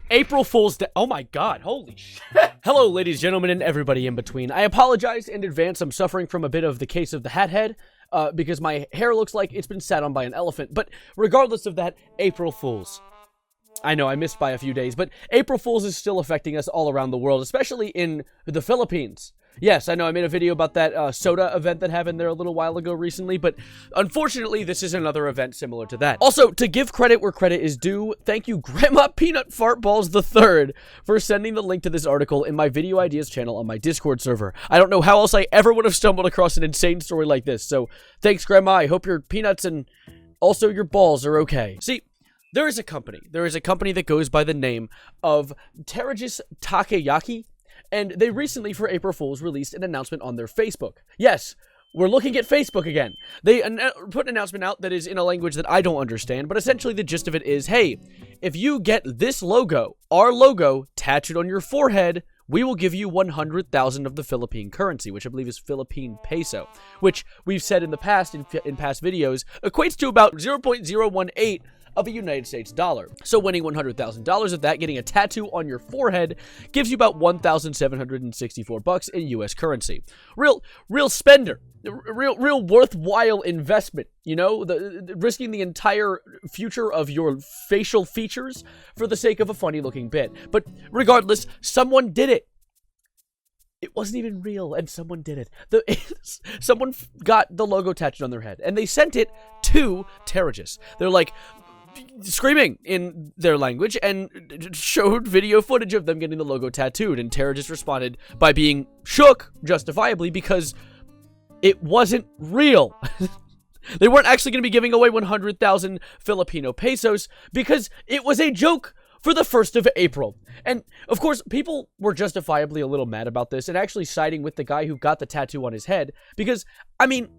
April Fool's Day. Oh my god, holy shit. Hello, ladies and gentlemen, and everybody in between. I apologize in advance. I'm suffering from a bit of the case of the hat head, because my hair looks like it's been sat on by an elephant. But regardless of that, April Fools. I know I missed by a few days, but April Fools is still affecting us all around the world, especially in the Philippines. Yes, I know I made a video about that soda event that happened there a little while ago recently, but unfortunately, this is another event similar to that. Also, to give credit where credit is due, thank you Grandma Peanut Fartballs III for sending the link to this article in my video ideas channel on my Discord server. I don't know how else I ever would have stumbled across an insane story like this, so thanks Grandma, I hope your peanuts and also your balls are okay. See, there is a company that goes by the name of Terras Takoyaki, and they recently, for April Fools, released an announcement on their Facebook. Yes, we're looking at Facebook again. They put an announcement out that is in a language that I don't understand, but essentially the gist of it is, hey, if you get this logo, our logo, tattooed on your forehead, we will give you 100,000 of the Philippine currency, which I believe is Philippine peso, which we've said in the past, in past videos, equates to about 0.018 of a United States dollar. So winning $100,000 of that, getting a tattoo on your forehead, gives you about $1,764 in US currency. Real spender. Real worthwhile investment, you know, risking the entire future of your facial features for the sake of a funny looking bit. But regardless, someone did it. It wasn't even real, and someone did it. Someone got the logo tattooed on their head, and they sent it to Terras. They're like, screaming in their language and showed video footage of them getting the logo tattooed, and Terra just responded by being shook, justifiably, because it wasn't real. They weren't actually going to be giving away 100,000 Filipino pesos because it was a joke for the 1st of April. And of course, people were justifiably a little mad about this and actually siding with the guy who got the tattoo on his head because, I mean,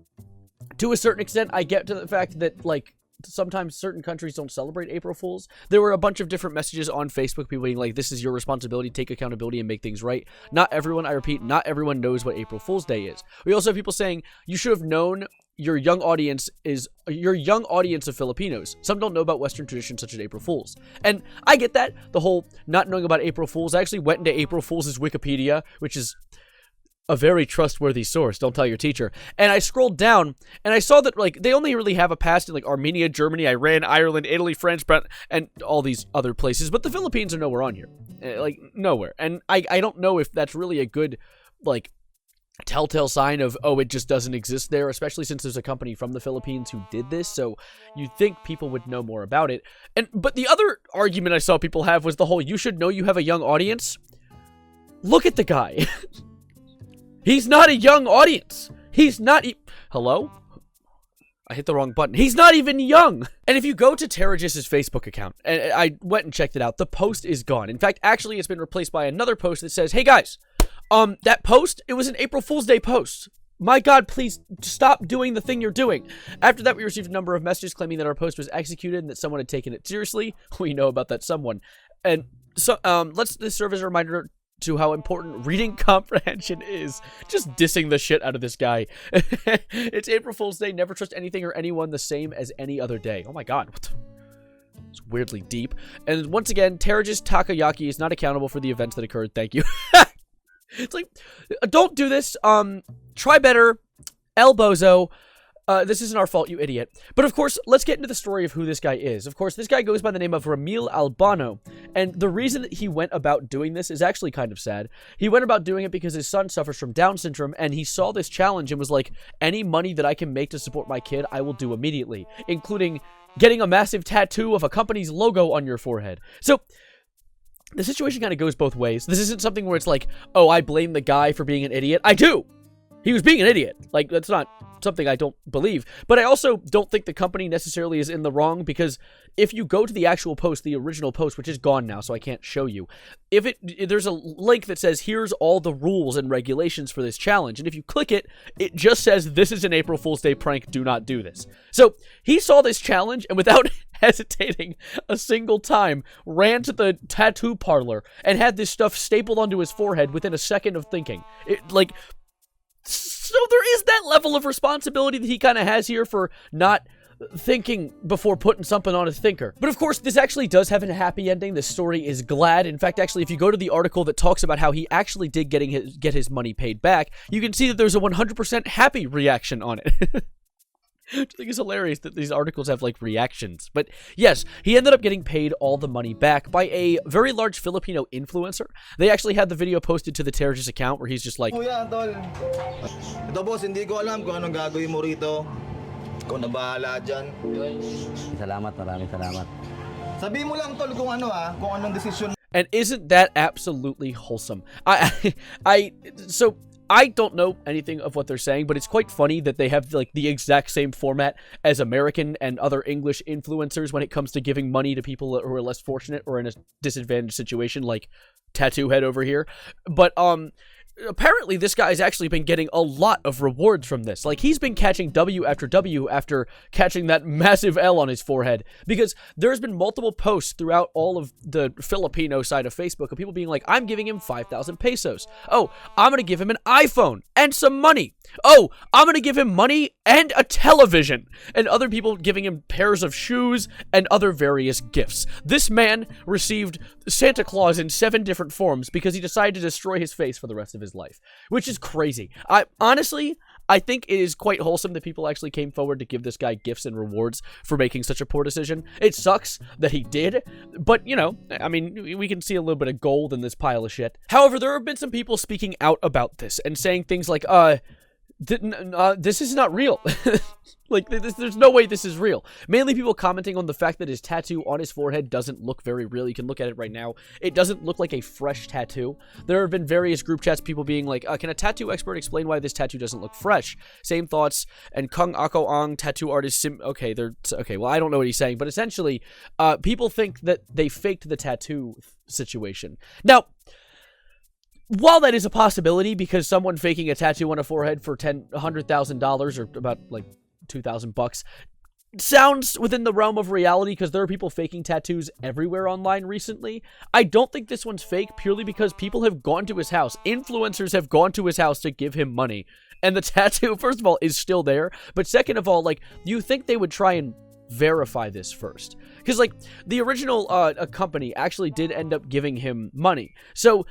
to a certain extent, I get to the fact that, like, sometimes certain countries don't celebrate April Fools. There were a bunch of different messages on Facebook, people being like, this is your responsibility, take accountability and make things right. Not everyone, I repeat, not everyone knows what April Fool's Day is. We also have people saying, you should have known your young audience of Filipinos. Some don't know about Western traditions such as April Fools. And I get that, the whole not knowing about April Fools. I actually went into April Fools' Wikipedia, which is a very trustworthy source, don't tell your teacher. And I scrolled down, and I saw that, like, they only really have a past in, like, Armenia, Germany, Iran, Ireland, Italy, France, and all these other places, but the Philippines are nowhere on here. Like, nowhere. And I don't know if that's really a good, like, telltale sign of, oh, it just doesn't exist there, especially since there's a company from the Philippines who did this, so you'd think people would know more about it. But the other argument I saw people have was the whole, you should know you have a young audience. Look at the guy. He's not a young audience. He's not hello? I hit the wrong button. He's not even young. And if you go to Terras' Facebook account, and I went and checked it out, the post is gone. In fact, actually, it's been replaced by another post that says, hey guys, that post, it was an April Fool's Day post. My God, please stop doing the thing you're doing. After that, we received a number of messages claiming that our post was executed and that someone had taken it seriously. We know about that someone. And so, let's this serve as a reminder to how important reading comprehension is. Just dissing the shit out of this guy. It's April Fool's Day. Never trust anything or anyone the same as any other day. Oh my God. It's weirdly deep. And once again, Terras Takoyaki is not accountable for the events that occurred. Thank you. It's like, don't do this. Try better. El Bozo. This isn't our fault, you idiot. But of course, let's get into the story of who this guy is. Of course, this guy goes by the name of R Albano, and the reason that he went about doing this is actually kind of sad. He went about doing it because his son suffers from Down syndrome, and he saw this challenge and was like, any money that I can make to support my kid, I will do immediately, including getting a massive tattoo of a company's logo on your forehead. So the situation kind of goes both ways. This isn't something where it's like, oh, I blame the guy for being an idiot. I do. He was being an idiot. Like, that's not something I don't believe. But I also don't think the company necessarily is in the wrong, because if you go to the actual post, the original post, which is gone now, so I can't show you, if there's a link that says, here's all the rules and regulations for this challenge. And if you click it, it just says, this is an April Fool's Day prank. Do not do this. So he saw this challenge and without hesitating a single time, ran to the tattoo parlor and had this stuff stapled onto his forehead within a second of thinking. So there is that level of responsibility that he kind of has here for not thinking before putting something on a thinker. But of course, this actually does have a happy ending. This story is glad. In fact, actually, if you go to the article that talks about how he actually did get his money paid back, you can see that there's a 100% happy reaction on it. I think it's hilarious that these articles have, like, reactions. But yes, he ended up getting paid all the money back by a very large Filipino influencer. They actually had the video posted to the Terras account where he's just like, Kuya, tol. Ito, boss, hindi ko alam kung anong gagawin mo rito. Ikaw na bahala dyan. Salamat, maraming salamat. Sabi mo lang, tol, kung ano kung anong desisyon. and isn't that absolutely wholesome? So I don't know anything of what they're saying, but it's quite funny that they have like the exact same format as American and other English influencers when it comes to giving money to people who are less fortunate or in a disadvantaged situation, like Tattoo Head over here. But apparently this guy's actually been getting a lot of rewards from this. Like, he's been catching W after W after catching that massive L on his forehead, because there's been multiple posts throughout all of the Filipino side of Facebook of people being like, I'm giving him 5,000 pesos. Oh, I'm gonna give him an iPhone and some money. Oh, I'm gonna give him money and a television. And other people giving him pairs of shoes and other various gifts. This man received Santa Claus in 7 different forms because he decided to destroy his face for the rest of his life, which is crazy. Honestly, I think it is quite wholesome that people actually came forward to give this guy gifts and rewards for making such a poor decision. It sucks that he did, but, you know, I mean, we can see a little bit of gold in this pile of shit. However, there have been some people speaking out about this and saying things like, this is not real. Like, there's no way this is real. Mainly people commenting on the fact that his tattoo on his forehead doesn't look very real. You can look at it right now. It doesn't look like a fresh tattoo. There have been various group chats, people being like, can a tattoo expert explain why this tattoo doesn't look fresh? Same thoughts. And Kung Ako Ang, tattoo artist, okay, well, I don't know what he's saying, but essentially, people think that they faked the tattoo situation. Now, while that is a possibility, because someone faking a tattoo on a forehead for $100,000 or about like $2,000 sounds within the realm of reality, because there are people faking tattoos everywhere online recently, I don't think this one's fake purely because people have gone to his house. Influencers have gone to his house to give him money. And the tattoo, first of all, is still there. But second of all, like, you think they would try and verify this first? Because, like, the original company actually did end up giving him money. So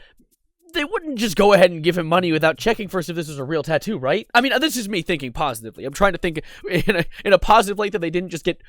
they wouldn't just go ahead and give him money without checking first if this was a real tattoo, right? I mean, this is me thinking positively. I'm trying to think in a positive light that they didn't just get,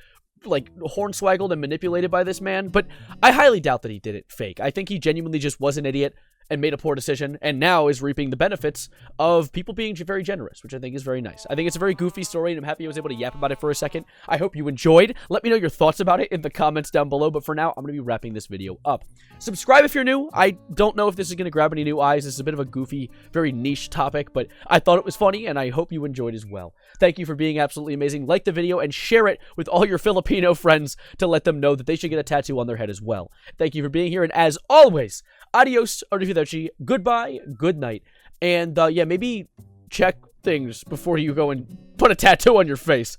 like, hornswaggled and manipulated by this man. But I highly doubt that he did it fake. I think he genuinely just was an idiot and made a poor decision, and now is reaping the benefits of people being very generous, which I think is very nice. I think it's a very goofy story, and I'm happy I was able to yap about it for a second. I hope you enjoyed. Let me know your thoughts about it in the comments down below, but for now, I'm going to be wrapping this video up. Subscribe if you're new. I don't know if this is going to grab any new eyes. This is a bit of a goofy, very niche topic, but I thought it was funny, and I hope you enjoyed as well. Thank you for being absolutely amazing. Like the video and share it with all your Filipino friends to let them know that they should get a tattoo on their head as well. Thank you for being here, and as always, adios, arrivederci, goodbye, good night, and yeah, maybe check things before you go and put a tattoo on your face.